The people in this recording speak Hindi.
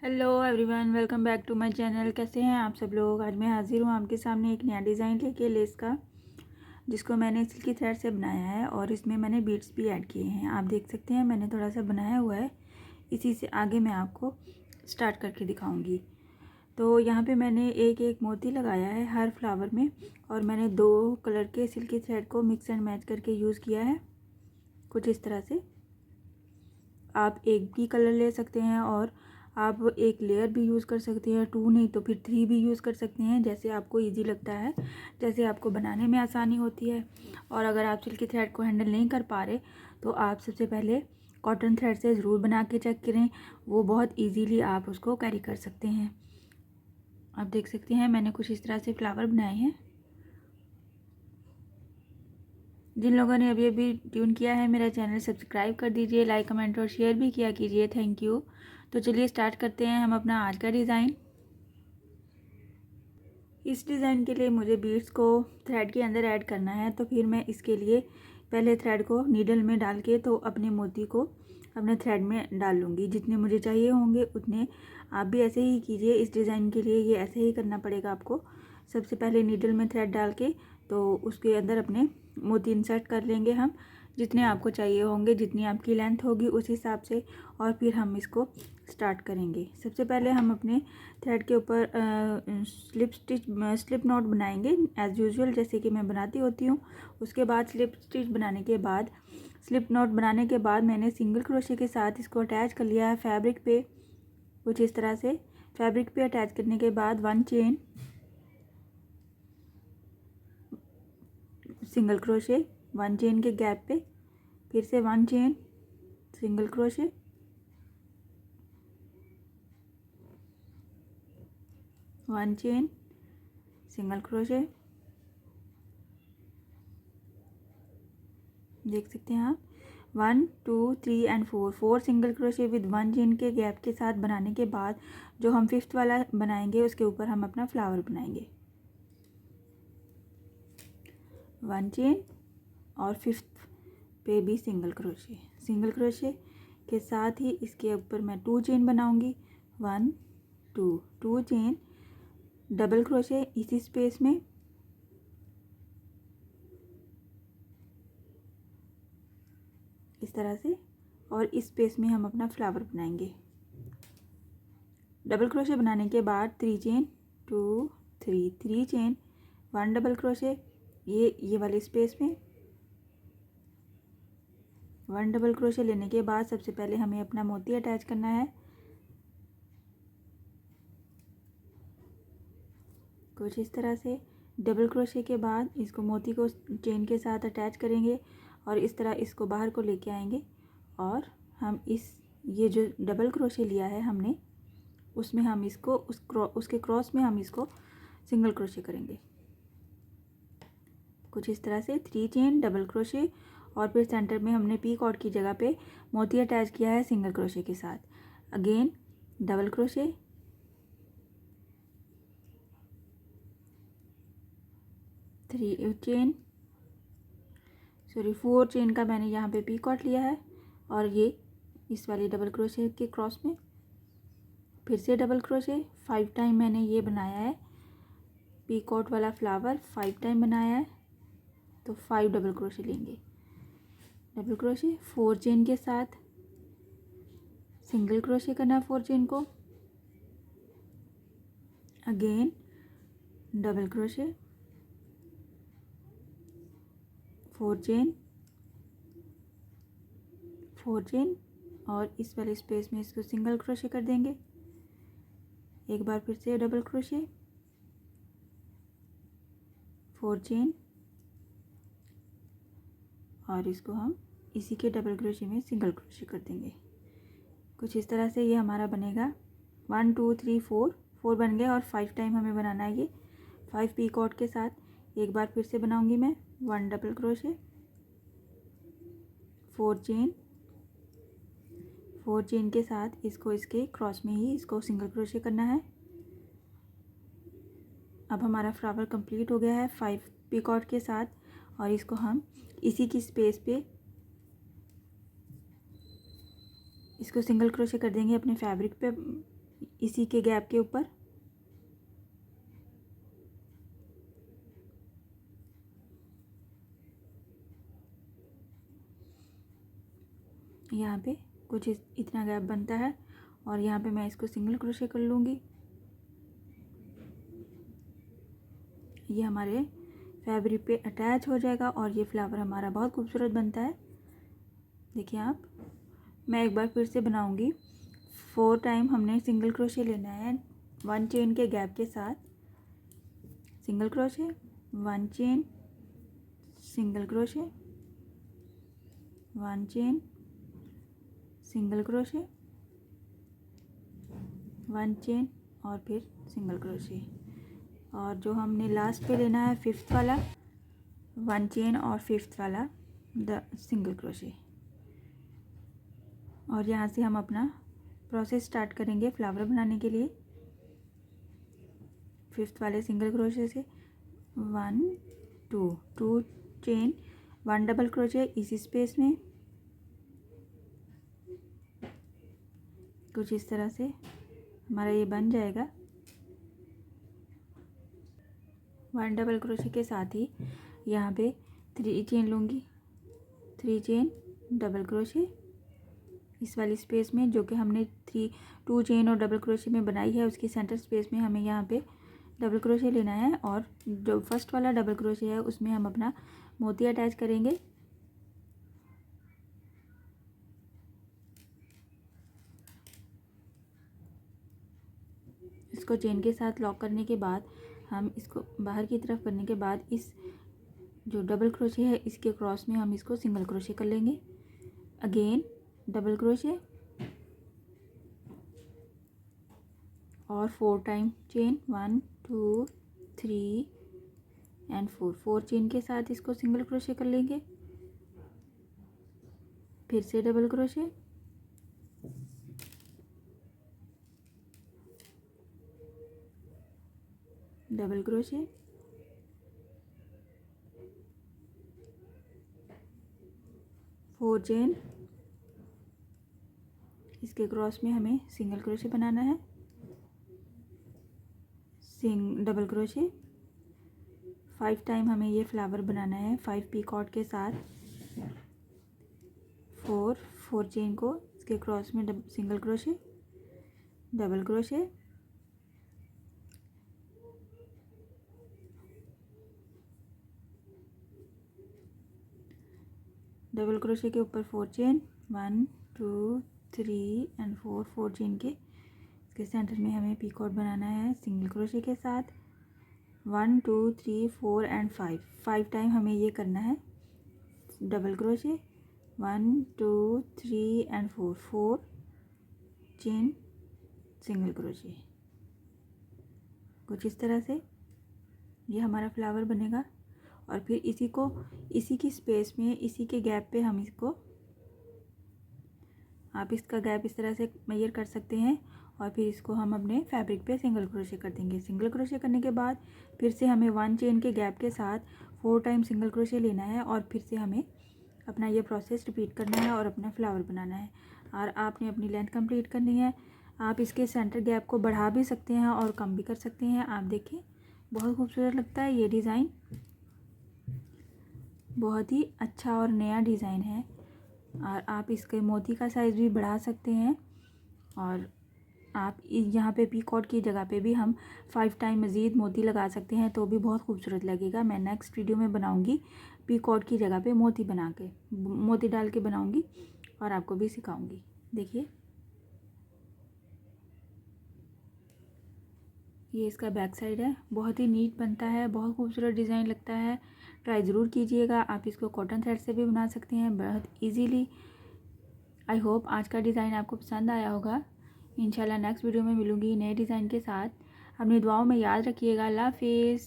Hello everyone, welcome back to my channel. कैसे हैं आप सब लोग। आज मैं हाजिर हूँ आपके सामने एक नया डिज़ाइन लेके लेस का, जिसको मैंने सिल्की थ्रेड से बनाया है और इसमें मैंने बीड्स भी ऐड किए हैं। आप देख सकते हैं मैंने थोड़ा सा बनाया हुआ है, इसी से आगे मैं आपको स्टार्ट करके दिखाऊंगी। तो यहाँ पे मैंने एक एक मोती लगाया है हर फ्लावर में, और मैंने 2 कलर के सिल्की थ्रेड को मिक्स एंड मैच करके यूज़ किया है। कुछ इस तरह से आप एक भी कलर ले सकते हैं और आप एक लेयर भी यूज़ कर सकते हैं, 2 नहीं तो फिर 3 भी यूज़ कर सकते हैं, जैसे आपको इजी लगता है, जैसे आपको बनाने में आसानी होती है। और अगर आप सिल्की थ्रेड को हैंडल नहीं कर पा रहे तो आप सबसे पहले कॉटन थ्रेड से ज़रूर बना के चेक करें, वो बहुत ईजीली आप उसको कैरी कर सकते हैं। आप देख सकते हैं मैंने कुछ इस तरह से फ्लावर बनाए हैं। जिन लोगों ने अभी अभी ट्यून किया है मेरा चैनल सब्सक्राइब कर दीजिए, लाइक कमेंट और शेयर भी किया कीजिए, थैंक यू। तो चलिए स्टार्ट करते हैं हम अपना आज का डिज़ाइन। इस डिज़ाइन के लिए मुझे बीड्स को थ्रेड के अंदर ऐड करना है, तो फिर मैं इसके लिए पहले थ्रेड को नीडल में डाल के तो अपने मोती को अपने थ्रेड में डाल लूँगी। जितने मुझे चाहिए होंगे उतने आप भी ऐसे ही कीजिए। इस डिज़ाइन के लिए ये ऐसे ही करना पड़ेगा आपको। सबसे पहले नीडल में थ्रेड डाल के तो उसके अंदर अपने मोती इंसर्ट कर लेंगे हम, जितने आपको चाहिए होंगे, जितनी आपकी लेंथ होगी उस हिसाब से, और फिर हम इसको स्टार्ट करेंगे। सबसे पहले हम अपने थ्रेड के ऊपर स्लिप नॉट बनाएंगे एज़ यूजुअल, जैसे कि मैं बनाती होती हूँ। उसके बाद स्लिप नॉट बनाने के बाद मैंने सिंगल क्रोशे के साथ इसको अटैच कर लिया है फैब्रिक पे, कुछ इस तरह से। फैब्रिक पे अटैच करने के बाद 1 चेन, सिंगल क्रोशे, 1 चेन के गैप पे फिर से 1 chain, single crochet, 1 chain, single crochet. देख सकते हैं आप 1 2 3 and 4 single crochet with 1 chain के गैप के साथ बनाने के बाद जो हम 5th वाला बनाएंगे उसके ऊपर हम अपना फ्लावर बनाएंगे। 1 चेन और 5th पे भी सिंगल क्रोशे के साथ ही इसके ऊपर मैं 2 चेन बनाऊंगी। 1 2 चेन, डबल क्रोशे इसी स्पेस में, इस तरह से, और इस स्पेस में हम अपना फ्लावर बनाएंगे। डबल क्रोशे बनाने के बाद 3 चेन, 2 3 चेन, 1 डबल क्रोशे ये वाले स्पेस में, 1 डबल क्रोशे लेने के बाद सबसे पहले हमें अपना मोती अटैच करना है, कुछ इस तरह से। डबल क्रोशे के बाद इसको मोती को चेन के साथ अटैच करेंगे और इस तरह इसको बाहर को लेके आएंगे, और हम ये जो डबल क्रोशे लिया है हमने उसमें हम इसको उसके क्रॉस में हम इसको सिंगल क्रोशे करेंगे, कुछ इस तरह से। 3 चेन, डबल क्रोशे, और फिर सेंटर में हमने पी कॉर्ड की जगह पे मोती अटैच किया है सिंगल क्रोशे के साथ। अगेन डबल क्रोशे, 4 चेन का मैंने यहाँ पे पी कॉर्ड लिया है, और ये इस वाली डबल क्रोशे के क्रॉस में फिर से डबल क्रोशे। 5 टाइम मैंने ये बनाया है पी कॉर्ड वाला फ्लावर, 5 टाइम बनाया है, तो 5 डबल क्रोशे लेंगे। डबल क्रोशे 4 चेन के साथ सिंगल क्रोशे करना है 4 चेन को, again double crochet, 4 chain, 4 chain, और इस वाले स्पेस में इसको सिंगल क्रोशे कर देंगे। एक बार फिर से डबल क्रोशे, 4 चेन, और इसको हम इसी के डबल क्रोशे में सिंगल क्रोशे कर देंगे। कुछ इस तरह से ये हमारा बनेगा। 1 2 3 4 बन गए, और 5 टाइम हमें बनाना है ये 5 पी कॉर्ड के साथ। एक बार फिर से बनाऊंगी मैं 1 डबल क्रोशे, 4 चेन, 4 चेन के साथ इसको इसके क्रॉस में ही इसको सिंगल क्रोशे करना है। अब हमारा फ्लावर कंप्लीट हो गया है 5 पी कॉर्ड के साथ, और इसको हम इसी की स्पेस पे इसको सिंगल क्रोशे कर देंगे अपने फैब्रिक पे इसी के गैप के ऊपर यहाँ पे कुछ इतना गैप बनता है और यहाँ पे मैं इसको सिंगल क्रोशे कर लूँगी। ये हमारे फैब्रिक पे अटैच हो जाएगा और ये फ्लावर हमारा बहुत खूबसूरत बनता है। देखिए आप, मैं एक बार फिर से बनाऊँगी। 4 टाइम हमने सिंगल क्रोशे लेना है 1 चेन के गैप के साथ। Single crochet, 1 chain, single crochet, 1 chain, single crochet, 1 chain और फिर सिंगल क्रोशे। और जो हमने लास्ट पे लेना है 5th वाला 1 चेन और 5th वाला सिंगल क्रोशे। और यहाँ से हम अपना प्रोसेस स्टार्ट करेंगे फ्लावर बनाने के लिए। 5th वाले सिंगल क्रोशे से 1 2 चेन, 1 डबल क्रोशे इसी स्पेस में। कुछ इस तरह से हमारा ये बन जाएगा। 1 डबल क्रोशे के साथ ही यहाँ पे 3 चेन लूँगी, 3 चेन डबल क्रोशे इस वाली स्पेस में जो कि हमने 2 चेन और डबल क्रोशे में बनाई है, उसकी सेंटर स्पेस में हमें यहाँ पे डबल क्रोशे लेना है। और जो फर्स्ट वाला डबल क्रोशे है उसमें हम अपना मोती अटैच करेंगे। इसको चेन के साथ लॉक करने के बाद हम इसको बाहर की तरफ करने के बाद इस जो डबल क्रोशे है इसके क्रॉस में हम इसको सिंगल क्रोशे कर लेंगे। अगेन डबल क्रोशे और 4 टाइम चेन, 1 2 3 एंड 4 चेन के साथ इसको सिंगल क्रोशे कर लेंगे। फिर से double crochet, double crochet, four chain, इसके क्रॉस में हमें सिंगल क्रोशे बनाना है। डबल क्रोशे, 5 टाइम हमें ये फ्लावर बनाना है 5 पीकॉट के साथ। 4 चेन को इसके क्रॉस में single crochet, double crochet, double crochet के ऊपर 4 चेन, 1 2 3 एंड 4 चेन के इसके सेंटर में हमें पीकॉट बनाना है सिंगल क्रोशे के साथ। 1 2 3 4 एंड 5 टाइम हमें ये करना है। Double crochet, 1 2 3 and 4 chain, single crochet. कुछ इस तरह से ये हमारा फ्लावर बनेगा। और फिर इसी की स्पेस में, इसी के गैप पे हम इसको, आप इसका गैप इस तरह से मेजर कर सकते हैं। और फिर इसको हम अपने फैब्रिक पे सिंगल क्रोशे कर देंगे। सिंगल क्रोशे करने के बाद फिर से हमें 1 चेन के गैप के साथ 4 टाइम सिंगल क्रोशे लेना है और फिर से हमें अपना ये प्रोसेस रिपीट करना है और अपना फ्लावर बनाना है। और आपने अपनी लेंथ कंप्लीट करनी है। आप इसके सेंटर गैप को बढ़ा भी सकते हैं और कम भी कर सकते हैं। आप देखिए बहुत खूबसूरत लगता है ये डिज़ाइन, बहुत ही अच्छा और नया डिज़ाइन है। और आप इसके मोती का साइज़ भी बढ़ा सकते हैं। और आप यहाँ पे पीकॉट की जगह पे भी हम 5 टाइम मज़ीद मोती लगा सकते हैं तो भी बहुत खूबसूरत लगेगा। मैं नेक्स्ट वीडियो में बनाऊँगी पीकॉट की जगह पे मोती बना के, मोती डाल के बनाऊँगी और आपको भी सिखाऊँगी। देखिए ये इसका बैक साइड है, बहुत ही नीट बनता है, बहुत खूबसूरत डिज़ाइन लगता है। ट्राई ज़रूर कीजिएगा। आप इसको कॉटन थ्रेड से भी बना सकते हैं बहुत इजीली। आई होप आज का डिज़ाइन आपको पसंद आया होगा। इंशाल्लाह नेक्स्ट वीडियो में मिलूँगी नए डिज़ाइन के साथ। अपनी दुआओं में याद रखिएगा। अल्लाह हाफिज़।